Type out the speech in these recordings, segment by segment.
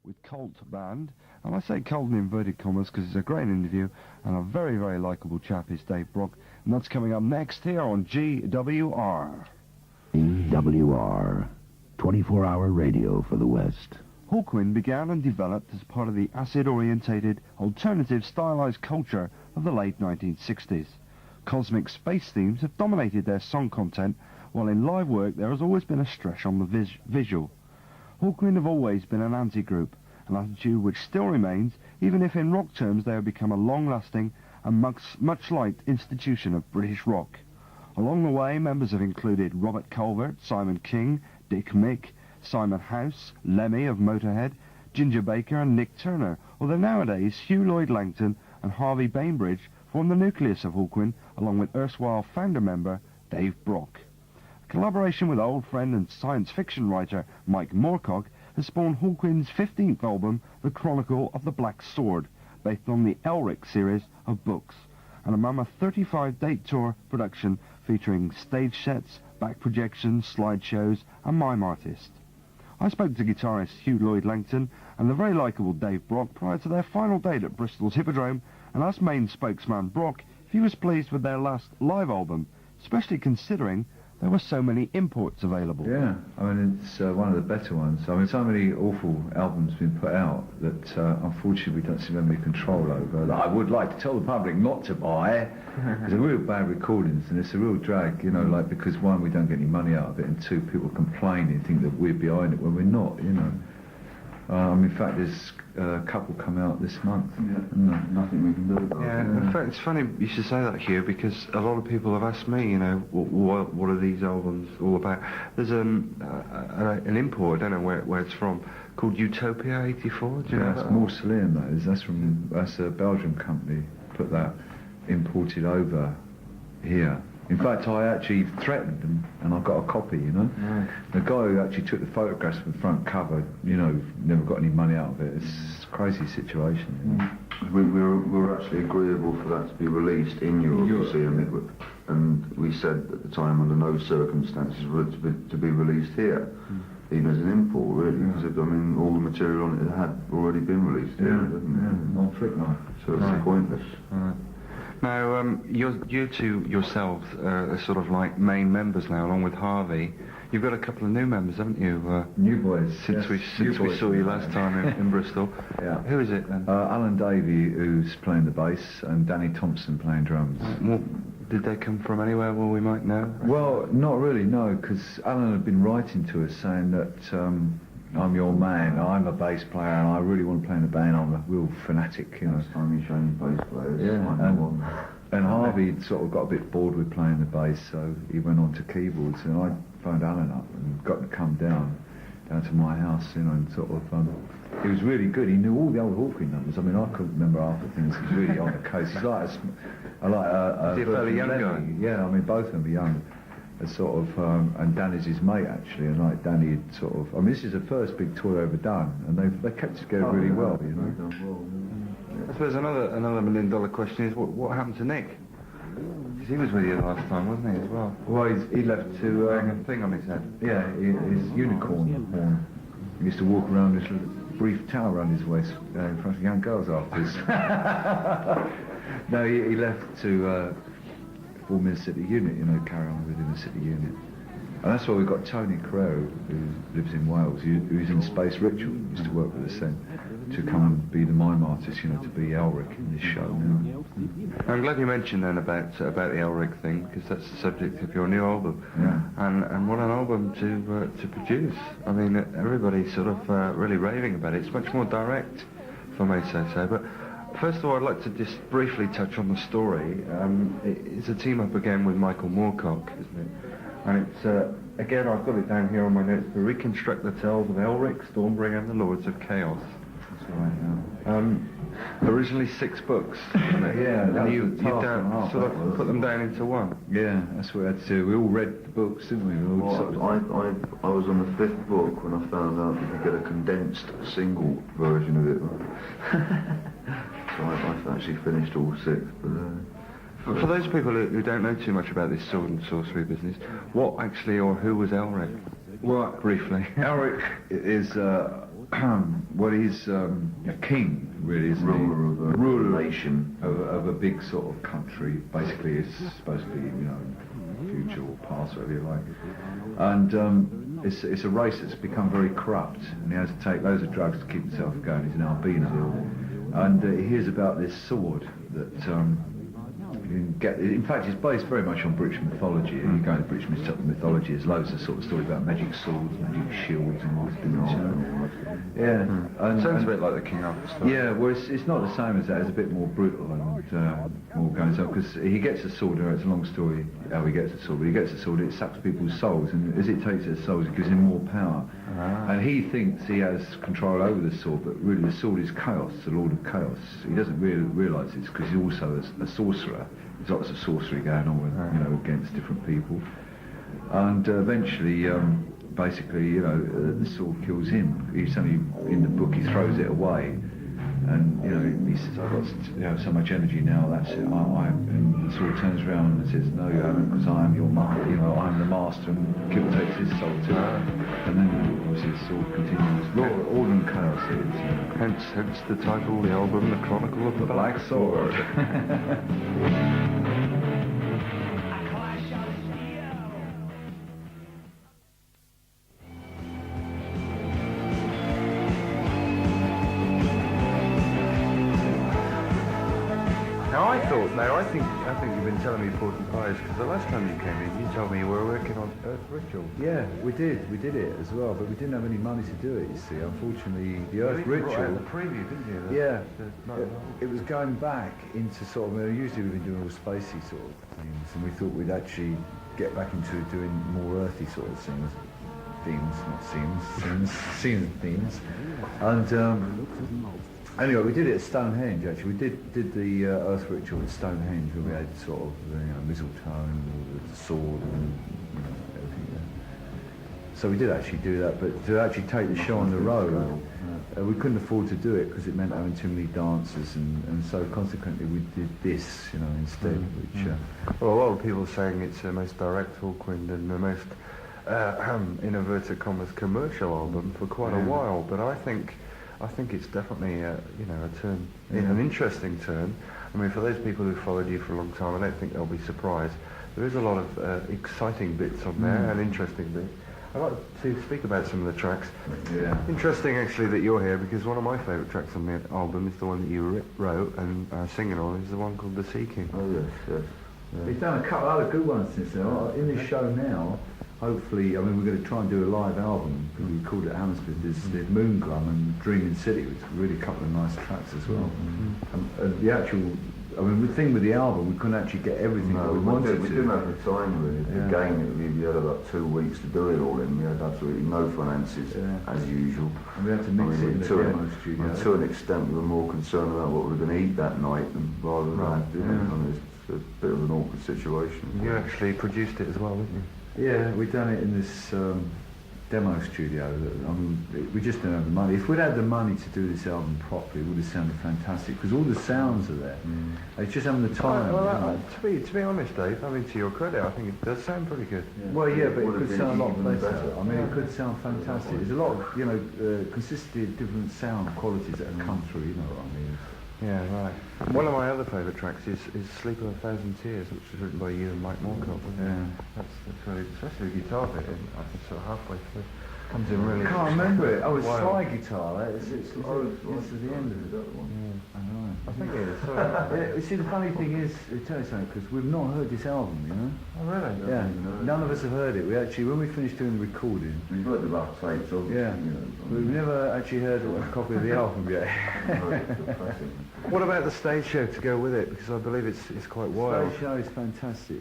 with Colt Band, and I say Colt in inverted commas because it's a great interview and a very, very likeable chap is Dave Brock, and that's coming up next here on GWR. GWR, 24-hour radio for the West. Hawkwind began and developed as part of the acid-orientated, alternative stylized culture of the late 1960s. Cosmic space themes have dominated their song content, while in live work there has always been a stress on the visual. Hawkwind have always been an anti-group, an attitude which still remains, even if in rock terms they have become a long-lasting and much liked institution of British rock. Along the way, members have included Robert Culvert, Simon King, Dick Mick, Simon House, Lemmy of Motorhead, Ginger Baker and Nick Turner, although nowadays Hugh Lloyd-Langton and Harvey Bainbridge form the nucleus of Hawkwind, along with erstwhile founder member Dave Brock. A collaboration with old friend and science fiction writer Mike Moorcock has spawned Hawkwind's 15th album, The Chronicle of the Black Sword, based on the Elric series of books, and a mammoth 35-date tour production featuring stage sets, back projections, slideshows and mime artists. I spoke to guitarist Hugh Lloyd-Langton and the very likeable Dave Brock prior to their final date at Bristol's Hippodrome, and asked main spokesman Brock if he was pleased with their last live album, especially considering there were so many imports available. Yeah, I mean, it's one of the better ones. I mean, so many awful albums been put out that unfortunately we don't seem to have any control over. I would like to tell the public not to buy, because they're real bad recordings and it's a real drag, you know, like, because one, we don't get any money out of it, and two, people complain and think that we're behind it when we're not, you know. In fact, there's a couple come out this month. Yeah. Nothing we can do about it. Yeah, in fact, it's funny you should say that, Hugh, because a lot of people have asked me, you know, what are these albums all about? There's an import, I don't know where it's from, called Utopia 84. Do you know that's that? Morcellian, that is. That's a Belgian company, put that imported over here. In fact, I actually threatened them, and I got a copy, you know. Right. The guy who actually took the photographs for the front cover, you know, never got any money out of it. It's a crazy situation. You know? We were actually agreeable for that to be released in Europe, you see, and we said at the time under no circumstances for it to be released here, even as an import, really, because I mean, all the material on it had already been released here, on Flicknife. So it's pointless. Now, you two yourselves are sort of like main members now, along with Harvey. You've got a couple of new members, haven't you? New boys. Since we saw you last time in Bristol. Yeah. Who is it then? Alan Davey, who's playing the bass, and Danny Thompson playing drums. Well, did they come from anywhere where we might know? Well, not really, no, because Alan had been writing to us saying that I'm your man, I'm a bass player and I really want to play in the band, I'm a real fanatic, you know. Last time you showed me bass players. Yeah, and Harvey sort of got a bit bored with playing the bass, so he went on to keyboards, and I phoned Alan up and got to come down to my house, you know, and sort of, he was really good. He knew all the old Hawkwind numbers. I mean, I couldn't remember half the things. He's really on the case. He's like Is he a fairly young guy? Yeah, I mean, both of them are young. Sort of, and Danny's his mate actually, and like Danny sort of, I mean, this is the first big tour they've ever done, and they kept together really well, you know. I suppose another $1 million question is what happened to Nick? Because he was with you last time, wasn't he, as well? Well, he left to wearing a thing on his head. Yeah, his unicorn horn. He used to walk around this little brief towel around his waist in front of young girls afterwards. No, he left to form in the city unit, you know, carry on within the city unit. And that's why we've got Tony Carrero, who lives in Wales, who's in Space Ritual, used to work with us then, to come and be the mime artist, you know, to be Elric in this show now. I'm glad you mentioned then about the Elric thing, because that's the subject of your new album. Yeah. And what an album to produce. I mean, everybody's sort of really raving about it. It's much more direct, if I may say so. But first of all, I'd like to just briefly touch on the story. It's a team up again with Michael Moorcock, isn't it? And it's, again, I've got it down here on my notes, to reconstruct the tales of Elric, Stormbringer and the Lords of Chaos. That's right, Originally 6 books, wasn't it? Yeah, and you sort of put them down into one. Yeah, that's what we had to do. We all read the books, didn't we? We all sort of... I was on the 5th book when I found out you could get a condensed single version of it. So I've actually finished all 6, but... For those people who don't know too much about this sword and sorcery business, what actually or who was Elric? Well, briefly. Elric is well, he's a king, really, isn't he? Ruler of a nation. Of a big sort of country. Basically, it's supposed to be, future or past, whatever you like. And it's a race that's become very corrupt, and he has to take loads of drugs to keep himself going. He's an albino. And he hears about this sword that you can get. In fact, it's based very much on British mythology. You go into British mythology, there's loads of sort of stories about magic swords, magic shields, and all these things. Yeah, and Sounds a bit like the King Arthur stuff. yeah, well, it's not the same as that. It's a bit more brutal and more going on, because he gets a sword. It's a long story how he gets a sword. But he gets a sword, it sucks people's souls, and as it takes their souls, it gives him more power. And he thinks he has control over the sword, but really the sword is chaos, the Lord of Chaos. He doesn't really realise this, because he's also a sorcerer. There's lots of sorcery going on, with, against different people. And eventually, basically, the sword kills him. He's only in the book, he throws it away, and he says, "I've got so much energy now. That's it. And the sword turns around and says, "No, you haven't, because I am your master. I'm the master." And takes his soul too. And then obviously the sword continues. Order and chaos is. Hence the title, the album, The Chronicle of the Black Sword. Now, I think you've been telling me 40 pies, because the last time you came in, you told me you were working on Earth Ritual. Yeah, we did it as well, but we didn't have any money to do it, you see. Unfortunately, the Earth You brought Ritual... out the preview, didn't you? Yeah, the it was going back into sort of... usually we've been doing all spacey sort of things, and we thought we'd actually get back into doing more earthy sort of things. Themes. And anyway, we did it at Stonehenge, actually. We did the Earth Ritual at Stonehenge, where we had sort of mistletoe and the sword and everything there. So we did actually do that, but to actually take the show on the road, we couldn't afford to do it because it meant having too many dancers, and so consequently we did this, instead, which... Well, a lot of people are saying it's the most direct Hawkwind and the most, in inverted commas, commercial album for quite a while, but I think it's definitely a turn, an interesting turn. I mean, for those people who followed you for a long time, I don't think they'll be surprised. There is a lot of exciting bits on there and interesting bits. I'd like to speak about some of the tracks. Yeah. Interesting, actually, that you're here, because one of my favourite tracks on the album is the one that you wrote and are singing on, is the one called The Sea King. Oh, yes. We've done a couple of other good ones since then. In this show now, hopefully, we're going to try and do a live album, because we called it Hammersmith. There's Moonglum and Dreaming City, which are really a couple of nice tracks as well. And the actual, the thing with the album, we couldn't actually get everything that we wanted we to. didn't have the time, really. Again, we had about 2 weeks to do it all, and we had absolutely no finances, as usual. And we had to mix it in the demo studio. And to an extent, we were more concerned about what we were going to eat that night rather than it's a bit of an awkward situation. You actually produced it as well, didn't you? Yeah, we've done it in this demo studio. We just didn't have the money. If we'd had the money to do this album properly, it would have sounded fantastic, because all the sounds are there. It's just having the time. To be honest, Dave, to your credit, I think it does sound pretty good. Yeah. Well, yeah, but it Would have could been sound a lot even better. better. It could sound fantastic. There's a lot of, consistency of different sound qualities that have come through, you know what I mean? Yeah, right. One of my other favourite tracks is Sleep of a Thousand Tears, which was written by you and Mike Moorcock. That's really, especially the guitar bit, I think sort of halfway through. Comes in really... I can't remember it. Oh, it's wild. slide guitar. It's at the end of it. I know. I think it is. You see, the funny thing is, I'll tell you something, because we've not heard this album, Oh, really? Yeah, none of us have heard it. We actually, when we finished doing the recording... We've heard the rough tapes, obviously. Yeah, we've never actually heard a copy of the album yet. What about the stage show to go with it? Because I believe it's quite wild. The stage show is fantastic.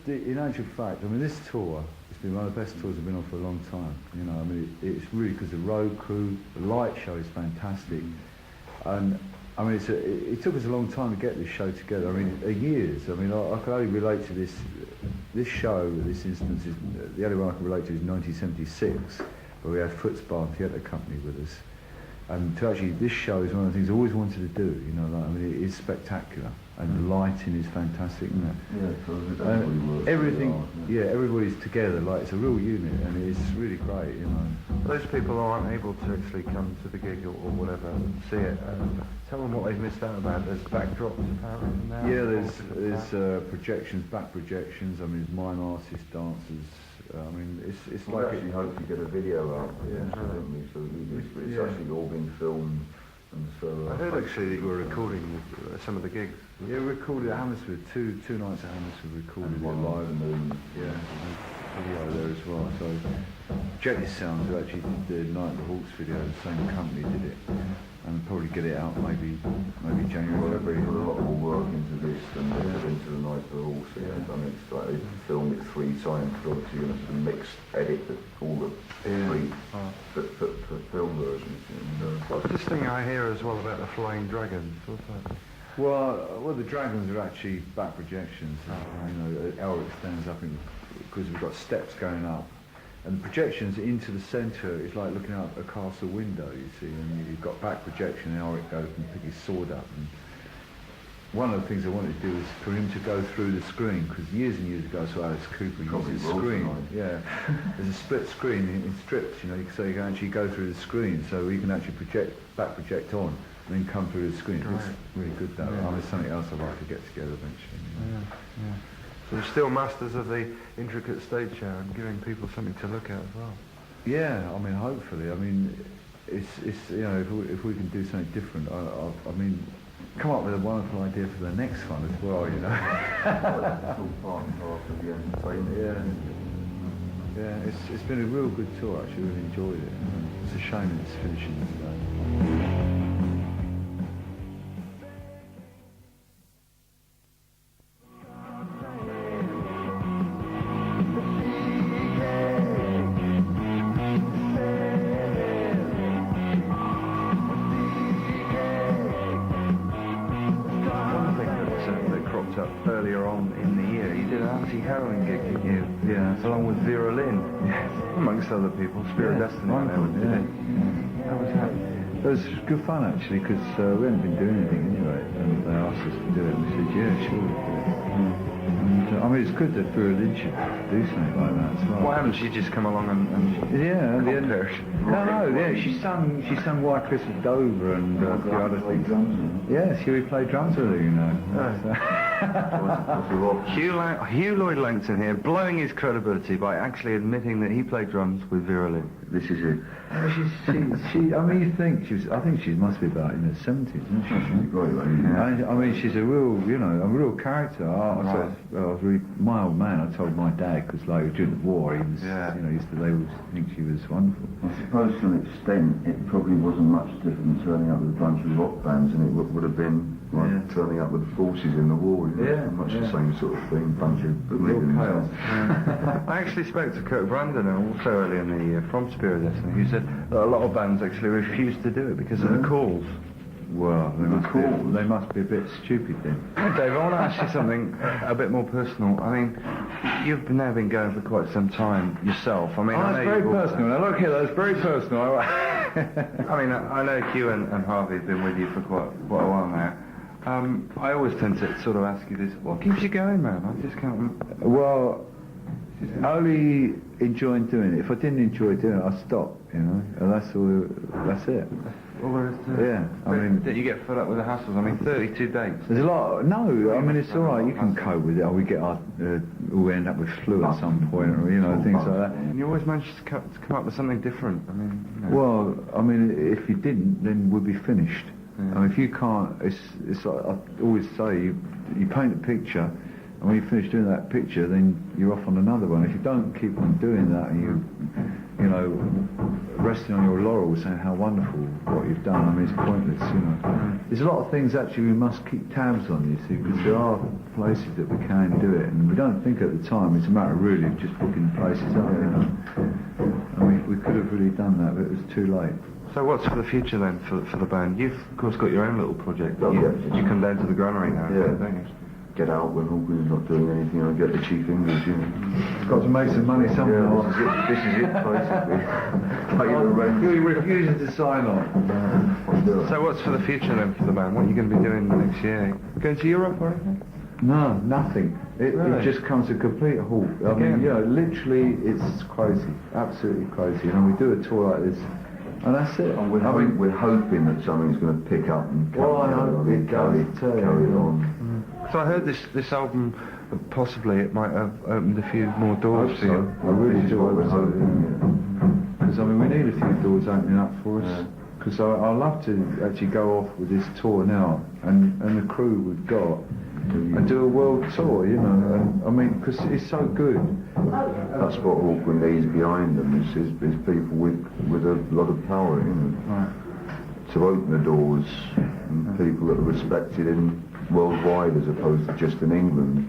In actual fact, this tour, it's been one of the best tours I've been on for a long time. It's really because the road crew, the light show is fantastic, and it took us a long time to get this show together. Years. I can only relate to this show. This instance is the only one I can relate to is 1976, where we had Foots Bar Theatre Company with us. And to actually, this show is one of the things I always wanted to do. It is spectacular. and the lighting is fantastic, isn't it? Yeah, so everybody works everything, really hard, yeah, everybody's together, like it's a real unit, and it's really great, you know. Those people who aren't able to actually come to the gig or whatever, see it, tell them what they've missed out about. There's backdrops apparently now. Yeah, there's projections, back projections. I mean, mime artists, dancers. I mean, it's we like actually hope to get a video out of it, Yeah. don't we? So it's Yeah. actually all been filmed, and so. I heard actually that you were recording some of the gigs. Yeah, we recorded at Hammersmith, two nights at Hammersmith, we recorded it one live. on the moon. Yeah, video there as well. So, Jetty Sounds, who actually did the Night of the Hawks video, the same company did it, and probably get it out maybe January, Well, they February. put a lot more work into this than they put into the Night of the Horse. I mean, it's like they filmed it 3 times, because obviously you're going to have to mix, edit all the 3 for film versions. What's this thing I hear as well about the flying dragons? What's that? Well, the dragons are actually back projections. You know, Elric stands up because we've got steps going up, and the projections into the centre is like looking out a castle window. You see, and you've got back projection, and Elric goes and pick his sword up. And one of the things I wanted to do was for him to go through the screen, because years and years ago I saw Alice Cooper use his screen. Yeah, there's a split screen in strips, you know, so you can actually go through the screen, so you can actually back project on. And then come through the screen. It looks really good, though. Yeah. I mean, it's something else I'd like to get together eventually. You know. Yeah. So you're still masters of the intricate stage show and giving people something to look at as well. Yeah, I mean, hopefully. I mean, it's you know, if we can do something different, I mean, come up with a wonderful idea for the next one as well, you know. It's all part and parcel of the entertainment. Yeah, it's been a real good tour, actually. Really enjoyed it. It's a shame it's finishing today. Up earlier on in the year, you did an anti-heroin gig, didn't you? Yeah. Along with Vera Lynn, amongst other people. Spirit of Destiny. How was that? It was good fun, actually, because we hadn't been doing anything anyway, and they asked us to do it, and we said, yeah, sure. And, I mean, it's good that Vera Lynn should do something like that as well. Why haven't she just come along and Yeah, at the end. Compared. No, she sung White Christmas Dover and a few other things. Yeah, she played drums with her, you know. Hugh Lloyd-Langton here, blowing his credibility by actually admitting that he played drums with Vera Lynn. This is it. She, I mean, you think I think she must be about in her 70s, isn't she? I mean, she's a real, you know, a real character. I was really, my old man, I told my dad, because like during the war, he was, you know, they would think she was wonderful. I suppose to an extent it probably wasn't much different than turning up with a bunch of rock bands, and it would have been like turning up with the forces in the war, you know, much the same sort of thing, bunch of chaos. I actually spoke to Kirk Brandon also earlier in the year from Spirit of Destiny, who said that a lot of bands actually refused to do it because of the calls. Well, they must be a bit stupid then. Dave, I want to ask you something a bit more personal. I mean, you've now been going for quite some time yourself. I mean, that's very personal. Now look here, that's very personal. I mean, I know Hugh and Harvey have been with you for quite a while now. I always tend to sort of ask you this, what keeps you going, man? I just can't... Well, only enjoying doing it. If I didn't enjoy doing it, I'd stop, you know, and that's it. All there is to it. Yeah, I mean... That you get fed up with the hassles. I mean, 32 dates. There's a lot... No, I mean, it's all right. You can cope with it. We end up with flu at some point, or, you know, things like that. And you always manage to come up with something different. I mean, you know. Well, I mean, if you didn't, then we'd be finished. I mean, if you can't... It's like I always say, you paint a picture, and when you finish doing that picture, then you're off on another one. If you don't keep on doing that, and you know, resting on your laurels saying how wonderful what you've done, I mean, it's pointless, you know. There's a lot of things actually we must keep tabs on, you see, because there are places that we can do it, and we don't think at the time. It's a matter really of just booking places up, you know. I mean, we could have really done that, but it was too late. So what's for the future then for the band? You've of course got your own little project. You come down to the granary now, don't you? Get out when Hawkwind's not doing anything, and get the Chief English, you know. Got to make some money somehow. This is it, basically. Pay the rent. He refuses to sign on. So what's for the future then for the band? What are you going to be doing next year? Going to Europe or anything? No, nothing. It just comes to a complete halt. I mean, you know, literally, it's crazy, absolutely crazy. And we do a tour like this, and that's it. And we're hoping that something's going to pick up and carry on. So I heard this album, possibly it might have opened a few more doors for you. I really do. We're hoping. Because I mean, we need a few doors opening up for us. Because I love to actually go off with this tour now, and the crew we've got. And do a world tour, you know, and I mean, because it's so good. That's what Hawkwind needs behind them, is people with a lot of power, you know, Right. to open the doors, and people that are respected in worldwide as opposed to just in England.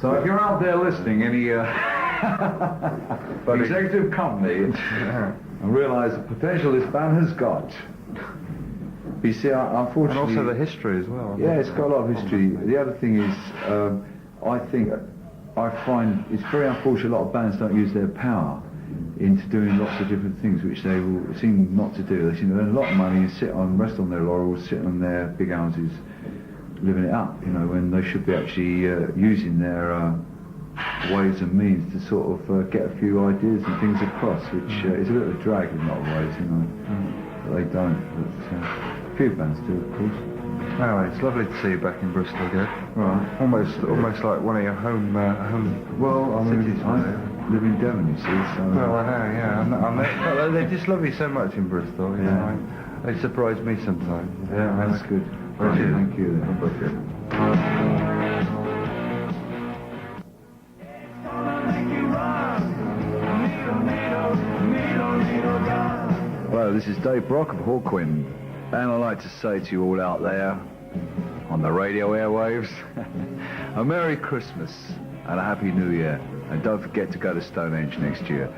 So if you're out there listening, any executive company, and realise the potential this band has got. You see, unfortunately... And also the history as well. Yeah, it's got a lot of history. The other thing is, I find it's very unfortunate a lot of bands don't use their power into doing lots of different things which they will seem not to do. They seem to earn a lot of money and rest on their laurels, sit on their big houses, living it up, you know, when they should be actually using their ways and means to sort of get a few ideas and things across, which is a bit of a drag in a lot of ways, you know. But they don't. But, a few bands do, of course. Anyway, it's lovely to see you back in Bristol again. Right. Almost like one of your home Well, I mean, cities. I live in Devon, you see, so... Well, I know, yeah. But they just love you so much in Bristol. You know, they surprise me sometimes. Yeah, that's good. Thank you. Hello, this is Dave Brock of Hawkwind, and I'd like to say to you all out there on the radio airwaves, a Merry Christmas and a Happy New Year, and don't forget to go to Stonehenge next year.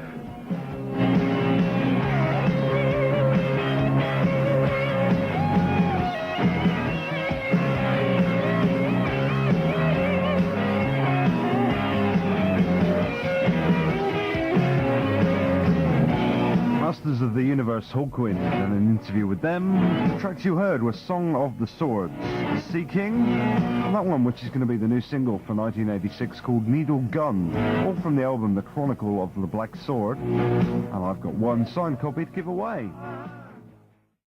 Masters of the Universe Hawkwind, and an interview with them. The tracks you heard were Song of the Swords, Sea King, and that one which is going to be the new single for 1986 called Needle Gun, all from the album The Chronicle of the Black Sword, and I've got one signed copy to give away.